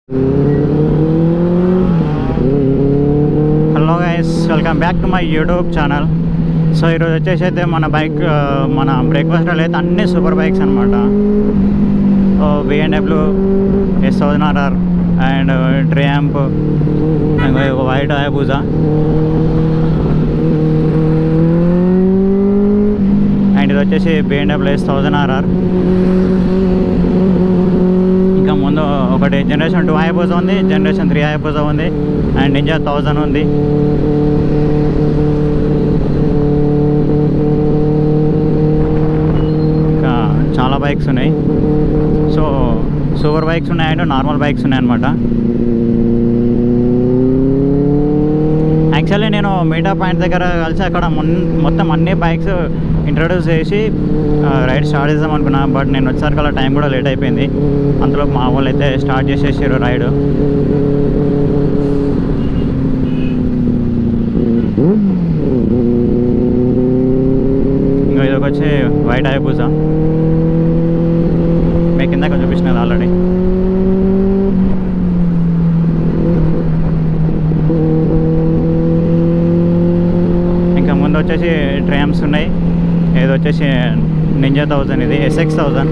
Hello guys, welcome back to my YouTube channel. So ఈరోజు వచ్చేసి అయితే మన బ్రేక్ఫాస్ట్లో అయితే అన్ని సూపర్ బైక్స్ అనమాట. BMW S1000RR and triumph, white హయాబుజా and ఇది వచ్చేసి BMW S1000RR. ఇంకా ముందు ఒకటి జనరేషన్ 2 హయాబుజా ఉంది, జనరేషన్ 3 హయాబుజా ఉంది అండ్ నింజా 1000 ఉంది. ఇంకా చాలా బైక్స్ ఉన్నాయి. సో సూపర్ బైక్స్ ఉన్నాయి అండ్ నార్మల్ బైక్స్ ఉన్నాయి అనమాట. యాక్చువల్లీ నేను మీటా పాయింట్ దగ్గర కలిసి అక్కడ మొత్తం అన్ని బైక్స్ ఇంట్రడ్యూస్ చేసి రైడ్ స్టార్ట్ చేద్దాం అనుకున్నా. బట్ నేను వచ్చేసరికి అలా టైం కూడా లేట్ అయిపోయింది. అందులో మా వాళ్ళు అయితే స్టార్ట్ చేసేసారు రైడ్. ఇంకా ఇదొక వచ్చి వైట్ హయాబుజా, మీకు కింద చూపించినది ఆల్రెడీ. ఇంకా ముందు వచ్చేసి ట్రయాంప్స్ ఉన్నాయి. ఇది వచ్చేసి నింజా 1000, ఇది SX1000.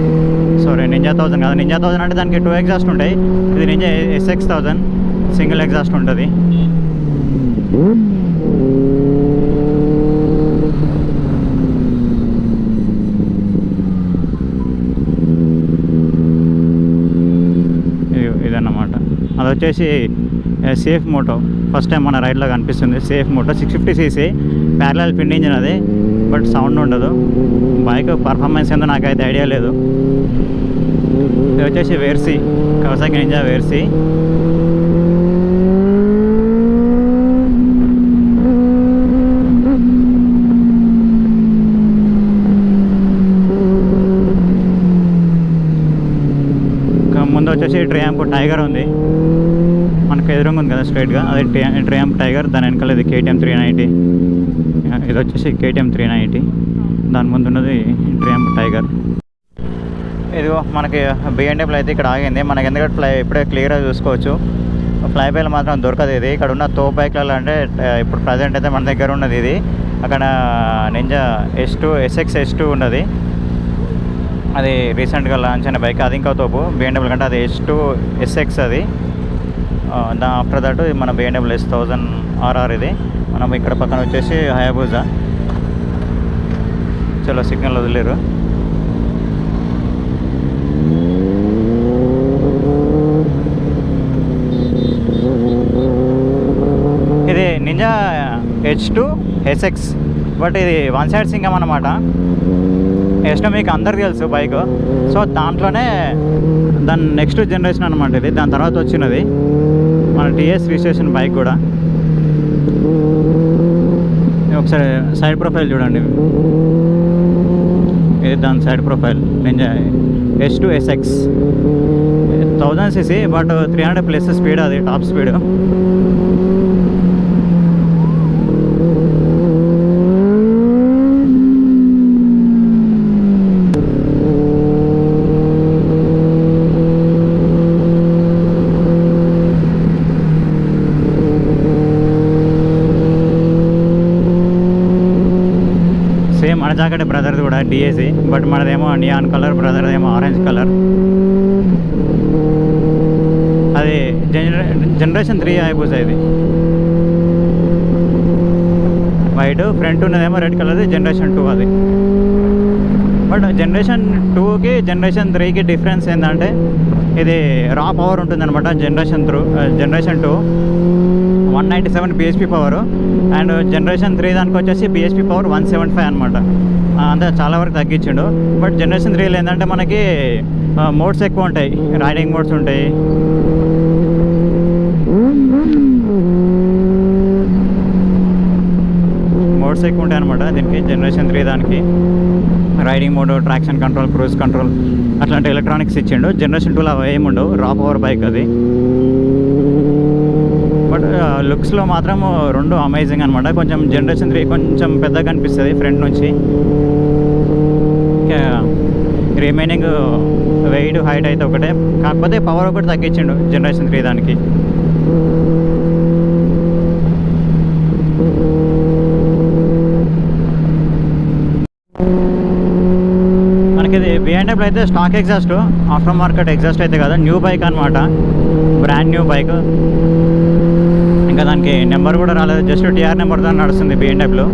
సారీ, నింజా 1000 కాదు. నింజా 1000 అంటే దానికి 2 ఎగ్జాస్ట్ ఉంటాయి. ఇది నింజా SX1000 సింగిల్ ఎగ్జాస్ట్ ఉంటుంది. ఇదన్నమాట. అది వచ్చేసి సేఫ్ మోటో, ఫస్ట్ టైం మన రైడ్లో కనిపిస్తుంది. CF Moto 650cc parallel twin engine అది, బట్ సౌండ్ ఉండదు. బైక్ పర్ఫార్మెన్స్ ఏందో నాకైతే ఐడియా లేదు. ఇది వచ్చేసి వేర్సీ, కవాసాకి నింజా వేర్సీ. ఇంకా ముందు వచ్చేసి ట్రయాంప్ టైగర్ ఉంది, మనకు ఎదురుగా ఉంది కదా స్ట్రైట్గా, అది ట్రయాంప్ టైగర్. దాని వెనకాల ఇది KTM 390. ఇది వచ్చేసి KTM 390. దాని ముందు ఉన్నది ట్రయాంప్ టైగర్. ఇదిగో మనకి BMW అయితే ఇక్కడ ఆగింది. మనకి ఎందుకంటే ఇప్పుడే క్లియర్గా చూసుకోవచ్చు. ఫ్లై బైలు మాత్రం దొరకదు. ఇది ఇక్కడ ఉన్న తో బైక్లలో అంటే ఇప్పుడు ప్రజెంట్ అయితే మన దగ్గర ఉన్నది ఇది. అక్కడ నింజా SX S2 ఉన్నది, అది రీసెంట్గా లాంచ్ అయిన బైక్. అది ఇంకా తోపు BMW కంటే, అది S2 SX అది. ఆఫ్టర్ దట్ మన BMW S1000RR ఇది. మనం ఇక్కడ పక్కన వచ్చేసి హయాబుజా. చలో సిగ్నల్ వదిలేరు. ఇది నింజా H2 SX, బట్ ఇది వన్ సైడ్ సింగం అన్నమాట. S2 మీకు అందరికి తెలుసు బైక్. సో దాంట్లోనే దాని నెక్స్ట్ జనరేషన్ అనమాట ఇది. దాని తర్వాత వచ్చినది మన TS రిజిస్ట్రేషన్ బైక్ కూడా. ఒకసారి సైడ్ ప్రొఫైల్ చూడండి, ఇది దాని side profile. Ninja S2 SX 1000cc, but 300+ speed, అది టాప్ స్పీడ్. సేమ్ మన జాకెట్ బ్రదర్ది కూడా DAC, బట్ మనదేమో నియాన్ కలర్, బ్రదర్దేమో ఆరెంజ్ కలర్. అది జనరేషన్ 3 హయాబుజా. ఇది వైట్, ఫ్రంట్ ఉన్నదేమో రెడ్ కలర్ది జనరేషన్ 2 అది. బట్ జనరేషన్ 2కి జనరేషన్ 3కి డిఫరెన్స్ ఏంటంటే ఇది రా పవర్ ఉంటుందన్నమాట. Generation 2 197 bhp power, and generation 3 దానికి వచ్చేసి bhp పవర్ 175 అనమాట. అంతే, చాలా వరకు తగ్గించిండు. బట్ జనరేషన్ 3లో ఏంటంటే మనకి మోడ్స్ ఎక్కువ ఉంటాయి, రైడింగ్ మోడ్స్ ఉంటాయి. మోడ్స్ ఎక్కువ ఉంటాయి అనమాట దీనికి. జనరేషన్ 3 దానికి riding mode, traction control, cruise control అట్లాంటి ఎలక్ట్రానిక్స్ ఇచ్చిండు. జనరేషన్ 2లో అవి ఏముండవు, రా పవర్ బైక్ అది. బట్ లుక్స్లో మాత్రం రెండు అమేజింగ్ అనమాట. కొంచెం జనరేషన్ 3 కొంచెం పెద్దగా కనిపిస్తుంది ఫ్రంట్ నుంచి. రిమైనింగ్ వెయిట్ హైట్ అయితే ఒకటే, కాకపోతే పవర్ ఒకటి తగ్గించిండు జనరేషన్ 3 దానికి. మనకి ఇది బిఎండబ్ల్యూ అయితే stock exhaust, after market exhaust అయితే కదా, న్యూ బైక్ అనమాట, బ్రాండ్ న్యూ బైక్. ఇంకా దానికి నెంబర్ కూడా రాలేదు, జస్ట్ టీఆర్ నెంబర్తో నడుస్తుంది బిఎండబ్ల్యూ.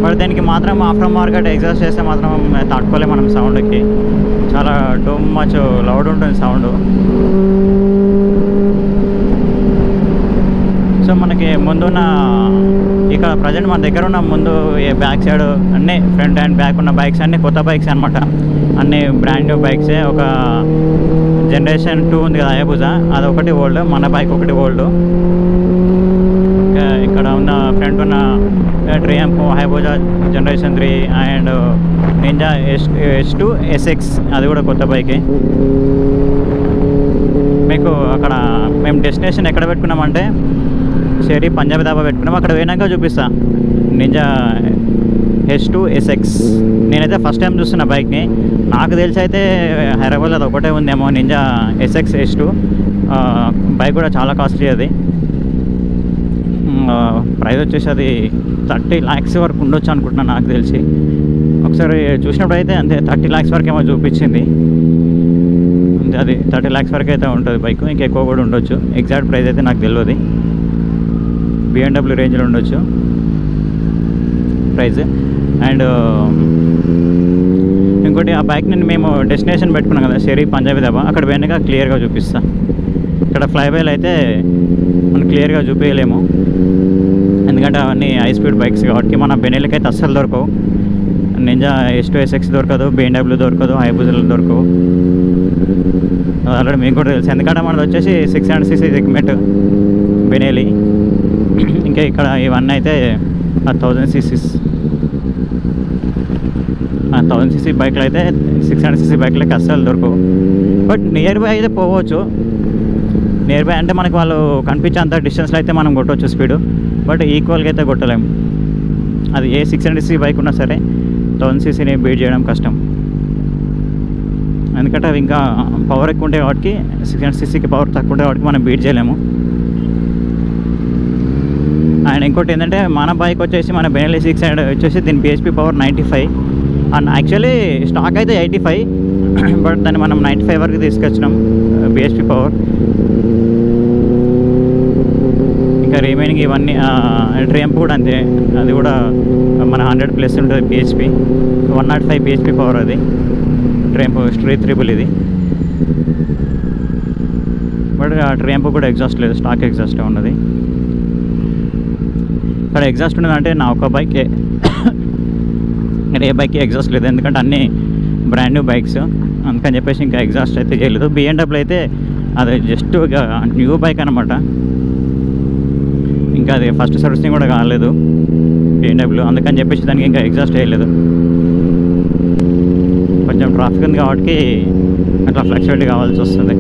బట్ దీనికి మాత్రం ఆఫ్టర్ మార్కెట్ ఎగ్జాస్ట్ చేస్తే మాత్రం తట్టుకోలేము మనం సౌండ్కి, చాలా టూ మచ్ లౌడ్ ఉంటుంది సౌండ్. సో మనకి ముందున్న ఇక్కడ ప్రజెంట్ మన దగ్గర ఉన్న ముందు బ్యాక్ సైడ్ అన్నీ ఫ్రంట్ అండ్ బ్యాక్ ఉన్న బైక్స్ అన్నీ కొత్త బైక్స్ అనమాట, అన్నీ బ్రాండ్ న్యూ బైక్సే. ఒక జనరేషన్ 2 ఉంది కదా హయాబుజా, అదొకటి ఓల్డ్, మన బైక్ ఒకటి ఓల్డ్. ఇక్కడ ఉన్న ఫ్రంట్ ఉన్న Triumph హయాబుజా generation 3 and ninja S2 SX అది కూడా కొత్త బైకే. మీకు అక్కడ మేము డెస్టినేషన్ ఎక్కడ పెట్టుకున్నామంటే షేరీ పంజాబీ దాబా పెట్టుకున్నాం, అక్కడ పోయినాక చూపిస్తా నింజా S2 SX. నేనైతే ఫస్ట్ టైం చూస్తున్న బైక్ని, నాకు తెలిసి అయితే హైదరాబాద్లో అది ఒకటే ఉందేమో నింజా SX S2. బైక్ కూడా చాలా కాస్ట్లీ, అది ప్రైస్ వచ్చేసి అది 30 lakhs వరకు ఉండొచ్చు అనుకుంటున్నాను నాకు తెలిసి. ఒకసారి చూసినప్పుడు అయితే అంతే 30 lakhs వరకు ఏమో చూపించింది, అంతే అది 30 lakhs వరకు అయితే ఉంటుంది బైక్, ఇంకెక్కువ కూడా ఉండొచ్చు. ఎగ్జాక్ట్ ప్రైస్ అయితే నాకు తెలియదు, బిఎండబ్ల్యూ రేంజ్లో ఉండొచ్చు ప్రైస్. అండ్ ఇంకోటి ఆ బైక్ నేను మేము డెస్టినేషన్ పెట్టుకున్నాం కదా షేరీ పంజాబీ దాబా, అక్కడ పోయినాక క్లియర్గా చూపిస్తా. ఇక్కడ ఫ్లైబైలు అయితే మనం క్లియర్గా చూపించలేము, ఎందుకంటే అవన్నీ హై స్పీడ్ బైక్స్ కాబట్టి. మన బెనెల్కి అయితే అస్సలు దొరకవు, నింజా S2 SX దొరకదు, బిఎండబ్ల్యూ దొరకదు, హయాబుజాలు దొరకవు. ఆల్రెడీ మీకు కూడా తెలుసు, ఎందుకంటే మనది వచ్చేసి 600cc సెగ్మెంట్ బెనెలి. ఇంకా ఇక్కడ ఇవన్నీ అయితే 1000cc, 1000cc బైక్లు అయితే 600cc బైక్లకి అస్సలు దొరకవు. బట్ నియర్ బై అయితే పోవచ్చు, నియర్ బై అంటే మనకి వాళ్ళు కనిపించేంత డిస్టెన్స్లో అయితే మనం కొట్టవచ్చు స్పీడు, బట్ ఈక్వల్గా అయితే కొట్టలేము. అది ఏ 600cc బైక్ ఉన్నా సరే 1000cc బీట్ చేయడం కష్టం, ఎందుకంటే అవి ఇంకా పవర్ ఎక్కువ ఉంటాయి కాబట్టి. 600cc పవర్ తక్కువ ఉంటాయి కాబట్టి మనం బీట్ చేయలేము. అండ్ ఇంకోటి ఏంటంటే మన బైక్ వచ్చేసి మన బెనెలి 600 వచ్చేసి దీని BHP power 95, and actually stock అయితే 85, బట్ దాన్ని మనం 95 వరకు తీసుకొచ్చినాం BHP పవర్. ఇంకా రిమైనింగ్ ఇవన్నీ ట్రయంఫ్ కూడా అంతే, అది కూడా మన 100+ ఉంటుంది BHP, 105 BHP పవర్ అది ట్రయంఫ్ స్ట్రీట్ త్రిబుల్ ఇది. బట్ ఆ ట్రయంఫ్ కూడా ఎగ్జాస్ట్ లేదు, స్టాక్ ఎగ్జాస్టే ఉన్నది. ఇక్కడ ఎగ్జాస్ట్ ఉన్నదంటే నా ఒక బైకే, ఏ బైక్కి ఎగ్జాస్ట్ లేదు, ఎందుకంటే అన్నీ బ్రాండ్ న్యూ బైక్స్, అందుకని చెప్పేసి ఇంకా ఎగ్జాస్ట్ అయితే చేయలేదు. బిఎండబ్ల్యూ అయితే అది జస్ట్ న్యూ బైక్ అనమాట, ఇంకా అది ఫస్ట్ సర్వీసింగ్ కూడా కాలేదు బిఎండబ్ల్యూ, అందుకని చెప్పేసి దానికి ఇంకా ఎగ్జాస్ట్ చేయలేదు. కొంచెం ట్రాఫిక్ ఉంది కాబట్టి అట్లా ఫ్లక్చువేట్ కావాల్సి వస్తుంది.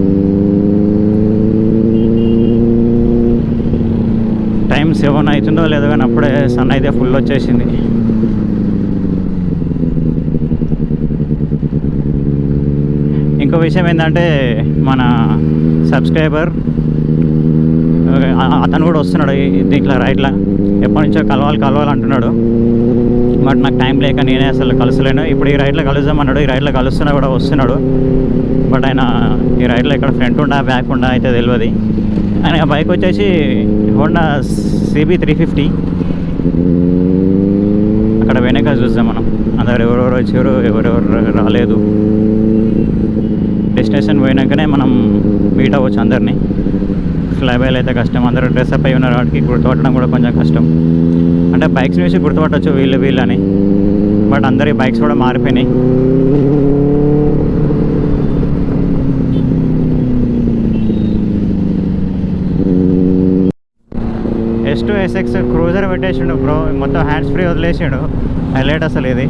టైం 7 అవుతుందో లేదో కానీ అప్పుడే సన్ అయితే ఫుల్ వచ్చేసింది. ఇంకో విషయం ఏంటంటే మన సబ్స్క్రైబర్ అతను కూడా వస్తున్నాడు దీంట్లో రైట్లో, ఎప్పటి నుంచో కలవాలంటున్నాడు, బట్ నాకు టైం లేక నేనే అసలు కలుసలేను. ఇప్పుడు ఈ రైట్లో కలుద్దామన్నాడు, ఈ రైట్లో కలుస్తున్నా కూడా వస్తున్నాడు, బట్ ఆయన ఈ రైట్లో ఇక్కడ ఫ్రంట్ ఉండా బ్యాక్ ఉండా అయితే తెలియదు. ఆయన బైక్ వచ్చేసి హోండా CB 350. అక్కడ వెనక చూద్దాం మనం, అందరు ఎవరెవరు వచ్చారు ఎవరెవరు రాలేదు. డెస్టినేషన్ పోయినాకనే మనం మీట్ అవ్వచ్చు అందరినీ. ఫ్లైబైలు అయితే కష్టం, అందరూ డ్రెస్అప్ అయి ఉన్న వాటికి గుర్తుపట్టడం కూడా కొంచెం కష్టం. అంటే బైక్స్ చూసి గుర్తుపట్టవచ్చు వీళ్ళని, బట్ అందరి బైక్స్ కూడా మారిపోయినాయి. S2 SX క్రూజర్ పెట్టేసిండు బ్రో, మొత్తం హ్యాండ్స్ ఫ్రీ వదిలేసిండు, హైలైట్ అసలు ఇది.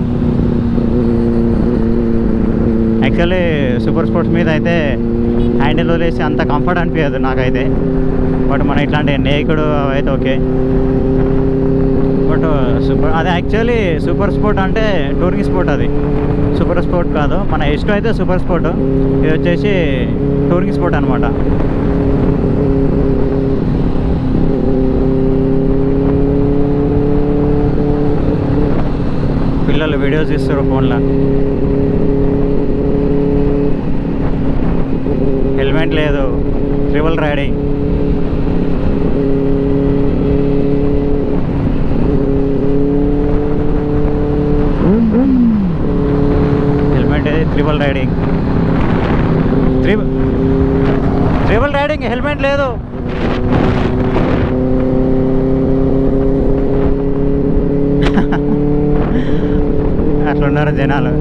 యాక్చువల్లీ సూపర్ స్పోర్ట్స్ మీద అయితే హ్యాండిల్ వదిలేసి అంత కంఫర్ట్ అనిపించదు నాకైతే, బట్ మన ఇట్లాంటి నేకుడు అయితే ఓకే. స్పోర్ట్ సూపర్, అది యాక్చువల్లీ సూపర్ స్పోర్ట్ అంటే టూరింగ్ స్పోర్ట్, అది సూపర్ స్పోర్ట్ కాదు. మన ఎస్టో అయితే సూపర్ స్పోర్ట్, ఇది వచ్చేసి టూరింగ్ స్పోర్ట్ అనమాట. పిల్లలు వీడియోస్ తీస్తారు ఫోన్లో. హెల్మెట్ లేదు, triple riding. Helmet triple riding, triple riding, helmet లేదు. అట్లున్నారు జనాలు.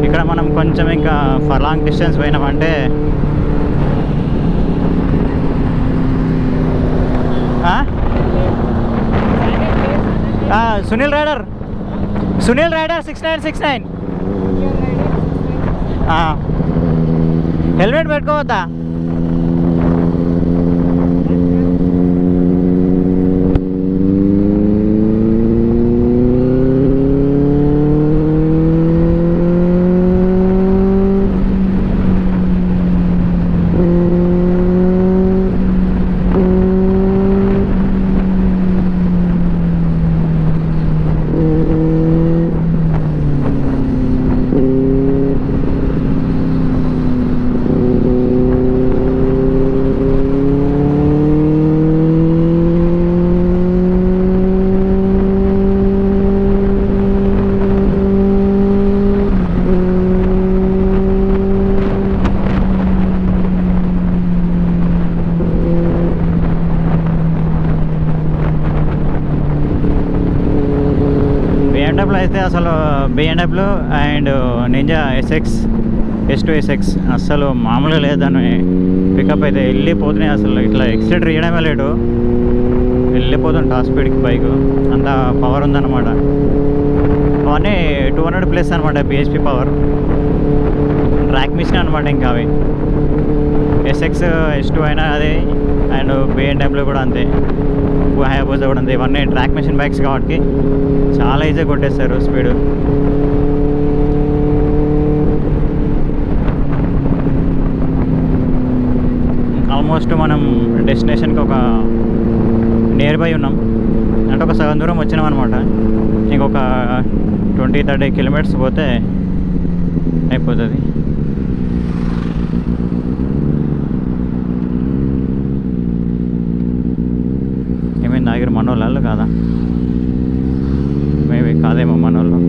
ఇక్కడ మనం కొంచెం ఇంకా ఫర్ లాంగ్ డిస్టెన్స్ పోయినామంటే సునీల్ రైడర్ 6969. హెల్మెట్ పెట్టుకోవద్దా? బిఎండబ్ల్యూ అయితే అసలు BMW and ninja S2 SX అస్సలు మామూలుగా లేదు. దాన్ని పికప్ అయితే వెళ్ళిపోతున్నాయి, అసలు ఇట్లా ఎక్సిలేటర్ ఇవ్వడమే లేడు, వెళ్ళిపోతుంది టాప్ స్పీడ్కి బైక్, అంత పవర్ ఉందన్నమాట. అవన్నీ 200+ అనమాట bhp పవర్, ట్రాక్ మిషన్ అనమాట. ఇంకా అవి SX S2 అయినా అదే, అండ్ బిఎండబ్ల్యూ కూడా అంతే, హయాబుసా కూడా అంతే. ఇవన్నీ ట్రాక్ మిషన్ బైక్స్ కాబట్టి చాలా ఈజీగా కొట్టేస్తారు స్పీడ్. ఆల్మోస్ట్ మనం డెస్టినేషన్కి ఒక నియర్ బై ఉన్నాం, అంటే ఒక సగం దూరం వచ్చినాం అనమాట. ఇంకొక 20-30 కిలోమీటర్స్ పోతే అయిపోతుంది. ఏమైంది ఆగిరు? మనోళ్ళు కాదా? మేబీ కాదేమో మనోళ్ళు.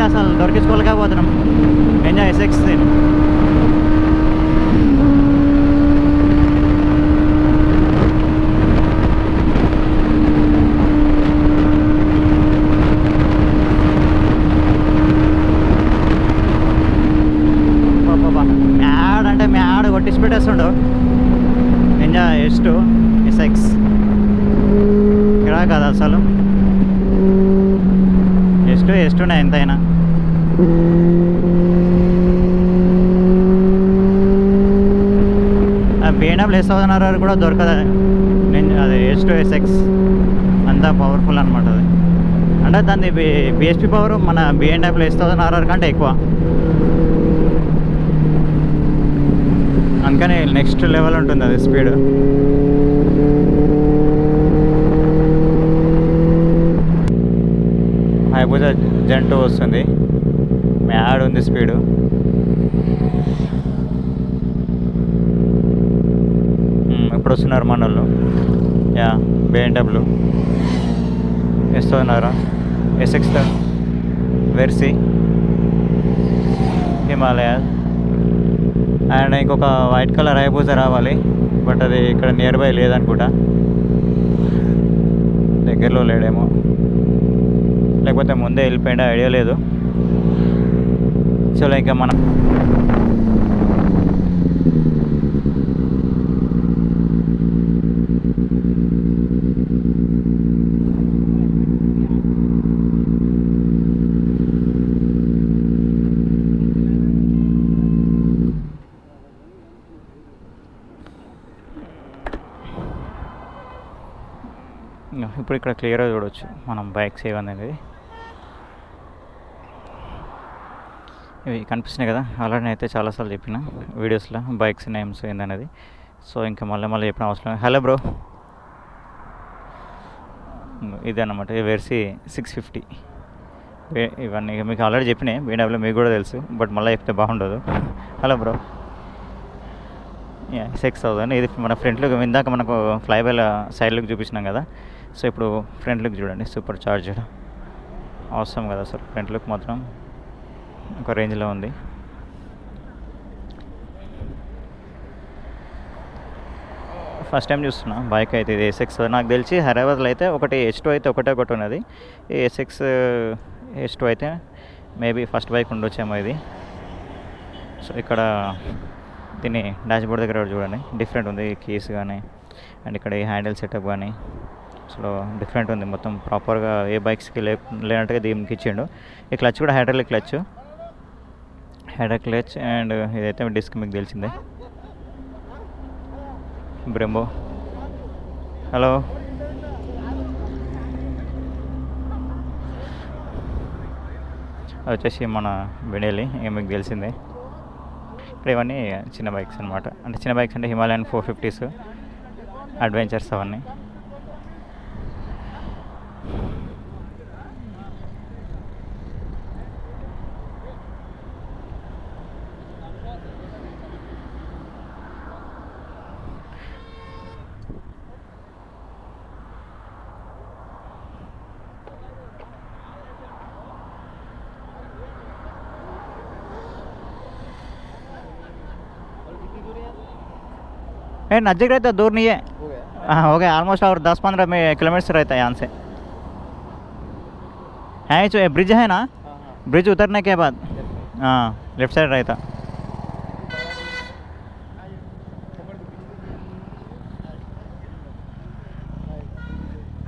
అసలు దొరికించుకోలేకపోతున్నాం నింజా SX. మ్యాడ్ అంటే మ్యాడ్ కొట్టించి పెట్టేస్తుండు నింజా S2 SX. ఇక్కడ కాదు అసలు S2 ఎంతైనా. బిఎండబ్ల్యూ S1000 కూడా దొరకదు, నేను అది S2 SX అంతా పవర్ఫుల్ అనమాట. అది అంటే దాన్ని bhp పవర్ మన బిఎండబ్ల్యూ S1000 కంటే ఎక్కువ, అందుకని నెక్స్ట్ లెవెల్ ఉంటుంది అది స్పీడ్. హయాబుసా Gen 2 వస్తుంది, మ్యాడ్ ఉంది స్పీడు. ఇప్పుడు వస్తున్నారు మన వాళ్ళు. Yeah BMW S1000 SX Versys, Himalaya, and ఇంకొక వైట్ కలర్ హైబూజా రావాలి. బట్ అది ఇక్కడ నియర్ బై లేదనుకుంటా, దగ్గరలో లేడేమో, లేకపోతే ముందే వెళ్ళిపోయిండే, ఐడియా లేదు. చలో ఇంకా మనం ఇప్పుడు ఇక్కడ క్లియర్గా చూడవచ్చు మనం బైక్స్ ఏవనేది. ఇవి కనిపిస్తున్నాయి కదా, ఆల్రెడీ అయితే చాలాసార్లు చెప్పిన వీడియోస్లో బైక్స్ నేమ్స్ ఏందనేది. సో ఇంకా మళ్ళీ చెప్పిన అవసరం. హలో బ్రో, ఇదన్నమాట వెర్సీ 650. ఇవన్నీ మీకు ఆల్రెడీ చెప్పినాయి, BMW మీకు కూడా తెలుసు, బట్ మళ్ళీ చెప్తే బాగుండదు. Hello bro, 6000. ఇది మన ఫ్రంట్ లుక్. ఇందాక మనకు ఫ్లైబైల సైడ్ లుక్ చూపించినాం కదా, సో ఇప్పుడు ఫ్రంట్ లుక్ చూడండి, సూపర్ చార్జ్డ్, అవసరం కదా సార్. ఫ్రంట్ లుక్ మాత్రం ఒక రేంజ్లో ఉంది. ఫస్ట్ టైం చూస్తున్నా బైక్ అయితే ఇది SX. నాకు తెలిసి హైదరాబాద్లో అయితే ఒకటి H2 అయితే ఒకటి ఉన్నది. ఈ SX H2 అయితే మేబీ ఫస్ట్ బైక్ ఉండొచ్చేమో ఇది. సో ఇక్కడ దీన్ని డాష్ బోర్డ్ దగ్గర చూడండి, డిఫరెంట్ ఉంది కీస్ కానీ, అండ్ ఇక్కడ ఈ హ్యాండిల్ సెటప్ కానీ అసలు డిఫరెంట్ ఉంది. మొత్తం ప్రాపర్గా ఏ బైక్స్కి లేనట్టుగా దీనికి ఇచ్చిండు. ఈ క్లచ్ కూడా హైడ్రాలిక్ క్లచ్, అండ్ ఇదైతే డిస్క్ మీకు తెలిసిందే. బ్రెంబో. హలో, వచ్చేసి మన బెనెలి, మీకు తెలిసిందే. ఇక్కడ ఇవన్నీ చిన్న బైక్స్ అనమాట. అంటే చిన్న బైక్స్ అంటే హిమాలయన్ 450s, అడ్వెంచర్స్ అవన్నీ. नज़दीक रहता है, दूर नहीं है। हाँ हो गया ऑलमोस्ट, और 10-15 किलोमीटर रहता है यहाँ से। है जो ब्रिज है ना, ब्रिज उतरने के बाद हाँ लेफ्ट साइड रहता।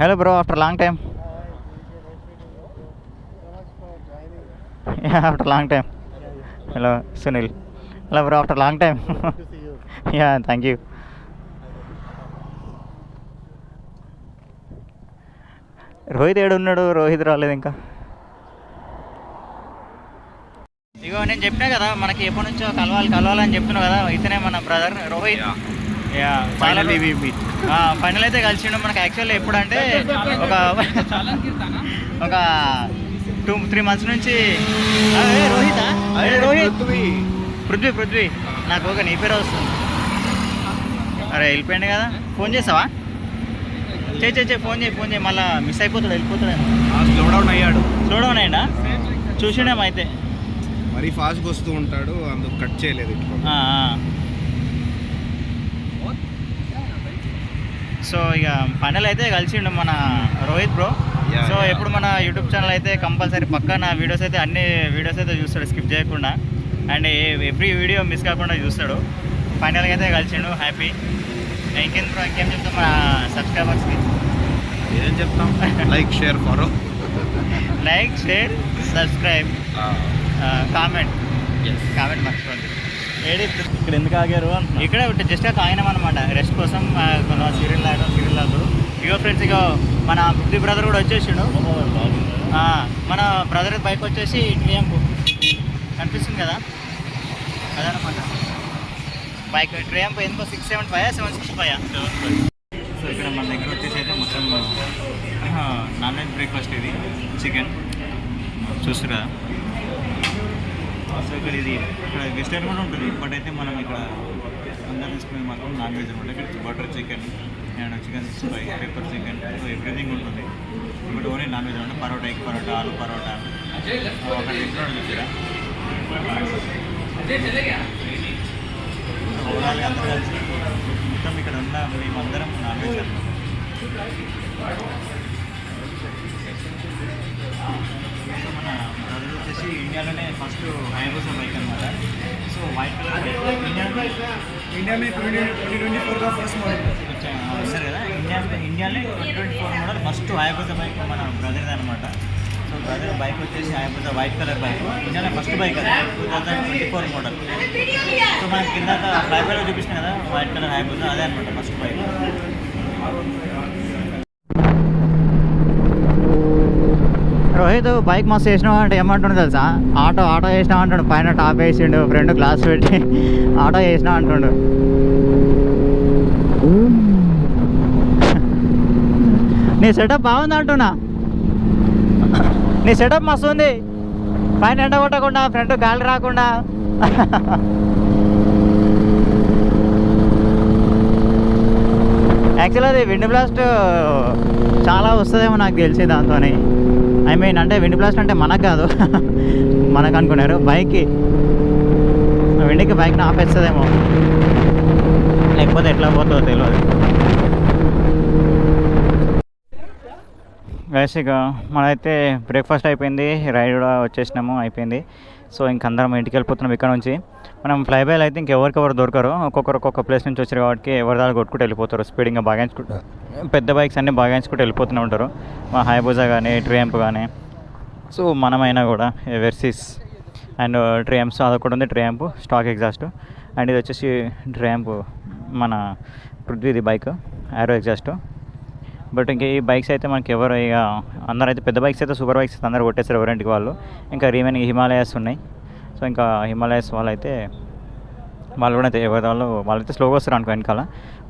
Hello bro, after long time. After long time. Hello Sunil. Hello bro, after long time. yeah, thank you. Rohit ఏడున్నాడు? రోహిత్ రాలేదు ఇంకా. ఇగో నేను చెప్పినా కదా మనకి ఎప్పటి నుంచో కలవాలని చెప్తున్నా కదా, ఇతనే మన బ్రదర్ రోహిత్. ఫైనల్ అయితే కలిసిండు మనకి. యాక్చువల్లీ ఎప్పుడంటే ఒక 2-3 months నుంచి. రోహితా? రోహిత్ పృథ్వీ నాకు ఒక నీ పేరు వస్తుంది. అరే వెళ్ళిపోయింది కదా, ఫోన్ చేసావా? చే ఫోన్ చేయి మళ్ళీ మిస్ అయిపోతాడు, వెళ్ళిపోతాడు. Slow down అయ్యాడా? చూసిండేమో అయితే. మరీ ఫాస్ట్గా వస్తూ ఉంటాడు, అందుకు కట్ చేయలేదు. సో ఇక ఫైనల్ అయితే కలిసిండు మన రోహిత్ బ్రో. సో ఎప్పుడు మన యూట్యూబ్ ఛానల్ అయితే కంపల్సరీ పక్కా నా వీడియోస్ అయితే అన్ని వీడియోస్ అయితే చూస్తాడు స్కిప్ చేయకుండా, అండ్ ఎవ్రీ వీడియో మిస్ కాకుండా చూస్తాడు. ఫైనల్గా అయితే కలిసిండు, హ్యాపీ. ఇంకేం బ్రో, ఇంకేం చెప్తాం మన సబ్స్క్రైబర్స్కి? ఏం చెప్తాం, like share follow, subscribe, comment మర్చిపోండి. ఇక్కడ ఎందుకు ఆగారు? ఇక్కడ జస్ట్ ఆగినాం అనమాట రెస్ట్ కోసం, కొన్ని సీరియల్ ఆగుతారు. ఇగో ఫ్రెండ్స్, ఇగో మన పృథ్వీ బ్రదర్ కూడా వచ్చేసిండు. మన బ్రదర్ బైక్ వచ్చేసి ట్రియంఫ్ కనిపిస్తుంది కదా, అదనమాట బైక్. ట్రియంఫ్ ఎందుకో 675 765. సో ఇక్కడ మన దగ్గర వచ్చేసి అయితే మొత్తం నాన్ వెజ్ బ్రేక్ఫాస్ట్, ఇది చికెన్ చూస్తారు కదా. సో ఇక్కడ ఇది ఇక్కడ వెజిటేరియన్ కూడా ఉంటుంది, బట్ అయితే మనం ఇక్కడ అందరూ తీసుకునేది మాత్రం నాన్ వెజ్ అనమాట. ఇక్కడ butter chicken, and chicken 65 pepper chicken everything ఉంటుంది. ఇప్పుడు ఓన్లీ నాన్ వెజ్ అంటే పరోటా, ఎగ్ పరోటా, ఆలు పరోటా ఒక డిఫరెంట్ చూసారా. ఓవరాల్గా అందరూ కలిసి మొత్తం ఇక్కడ ఉన్న మేమందరం నాన్ వెజ్ అన్నమాట. సో మన బ్రదర్ వచ్చేసి ఇండియాలోనే ఫస్ట్ హైబూసా బైక్ అనమాట. So white colour bike India में 2024 का फर्स्ट मॉडल వస్తారు కదా. ఇండియాలో 2024 మోడల్ ఫస్ట్ హైబూసా బైక్ మన బ్రదర్ది అనమాట. సో బ్రదర్ బైక్ వచ్చేసి హైబూసా వైట్ కలర్ బైక్, ఇండియాలో ఫస్ట్ బైక్ అది 2024 మోడల్. సో మనకి కింద ఫ్లైబైలో చూపిస్తాం కదా వైట్ కలర్ హైబూసా, అదే అనమాట ఫస్ట్ బైక్. రోహిత్ బైక్ మస్తు వేసినావు అంటే ఏమంటుండు తెలుసా, ఆటో వేసినావు అంటాడు. పైన టాప్ వేసిండు, ఫ్రంట్ గ్లాస్ పెట్టి ఆటో వేసినావు అంటుండు. నీ సెటప్ బాగుంది అంటున్నా, నీ సెటప్ మస్తు ఉంది. పైన ఎండ కొట్టకుండా, ఫ్రంట్ గాలి రాకుండా. యాక్చువల్ అది విండ్ బ్లాస్ట్ చాలా వస్తుందేమో నాకు తెలిసి దాంతో. ఐ మీన్ అంటే విండ్ బ్లాస్ట్ అంటే మనకు కాదు, మనకు అనుకున్నారు బైక్కి. విండ్కి బైక్ని ఆపేస్తుందేమో, లేకపోతే ఎట్లా పోతుందో తెలియదు. బేసిక్గా మనైతే బ్రేక్ఫాస్ట్ అయిపోయింది, రైడ్ కూడా వచ్చేసినాము, అయిపోయింది. సో ఇంకందరం ఇంటికి వెళ్ళిపోతున్నాం ఇక్కడ నుంచి. మనం ఫ్లైబైలో అయితే ఇంకెవరికెవరు దొరకరు, ఒక్కొక్క ప్లేస్ నుంచి వచ్చారు కాబట్టి ఎవరి దాకా కొట్టుకుంటూ వెళ్ళిపోతారు. స్పీడింగ్గా బాగాయించుకుంటూ పెద్ద బైక్స్ అన్నీ బాగాయించుకుంటూ వెళ్ళిపోతూనే ఉంటారు. మా హైబూజా కానీ ట్రియంఫ్ కానీ. సో మనమైనా కూడా వెర్సిస్ అండ్ ట్రియంఫ్స్ అదొకటి ఉంది, ట్రియంఫ్ స్టాక్ ఎగ్జాస్ట్. అండ్ ఇది వచ్చేసి ట్రియంఫ్ మన పృథ్వీది బైక్ యారో ఎగ్జాస్ట్. బట్ ఇంకా ఈ బైక్స్ అయితే మనకి ఎవరు ఇక అందరూ అయితే పెద్ద బైక్స్ అయితే సూపర్ బైక్స్ అయితే అందరూ కొట్టేస్తారు ఎవరింటికి వాళ్ళు. ఇంకా రిమైనింగ్ హిమాలయాస్ ఉన్నాయి. సో ఇంకా హిమాలయాస్ వాళ్ళైతే వాళ్ళు కూడా అయితే వాళ్ళైతే స్లోగా వస్తారు అనుకో వెనకాల,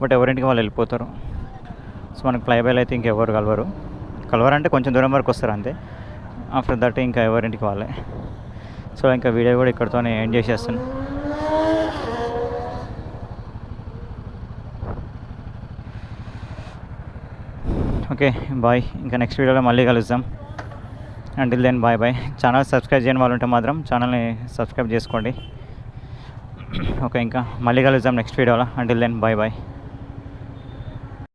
బట్ ఎవరింటికి వాళ్ళు వెళ్ళిపోతారు. సో మనకి ఫ్లైబైలో అయితే ఇంకెవరు కలవరంటే కొంచెం దూరం వరకు వస్తారు అంతే. ఆఫ్టర్ దట్ ఇంకా ఎవరింటికి వాళ్ళే. సో ఇంకా వీడియో కూడా ఇక్కడితోనే ఎండ్ చేసేస్తాను. ఓకే బాయ్, ఇంకా నెక్స్ట్ వీడియోలో మళ్ళీ కలుద్దాం. Until then bye bye. Channel subscribe చేయని వాళ్ళు ఉంటే మాత్రం ఛానల్ని సబ్స్క్రైబ్ చేసుకోండి. ఓకే ఇంకా మళ్ళీ కలుద్దాం నెక్స్ట్ వీడియోలో. Until then bye bye.